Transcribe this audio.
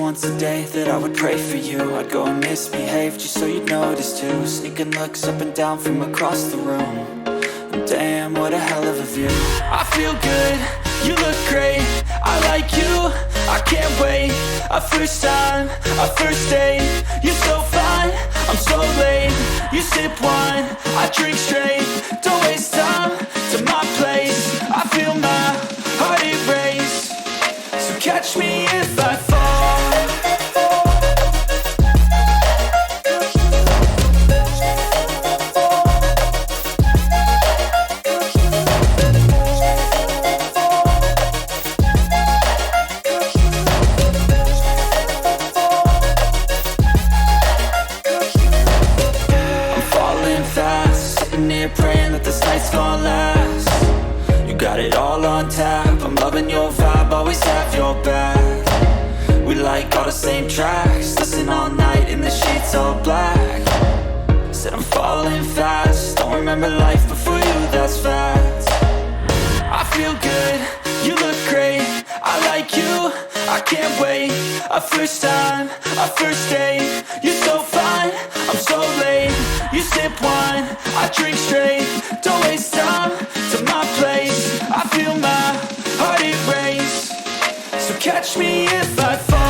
once a day that I would pray for you. I'd go and misbehave just so you'd notice too. Sneaking looks up and down from across the room. And damn, what a hell of a view. I feel good, you look great, I like you, I can't wait. A first time, a first date, you're so fine, I'm so late. You sip wine, I drink straight. Don't waste time to my place. I feel my heart erase. So catch me if I fall. Praying that this night's gonna last. You got it all on tap, I'm loving your vibe, always have your back. We like all the same tracks, listen all night in the sheets all black. Said I'm falling fast, don't remember life before you, that's fact. I feel good, you look great, I like you, I can't wait. A first time, a first date, you're so fine, I'm so late. You sip wine, I drink straight. Don't waste time to my place. I feel my heart erase. So catch me if I fall.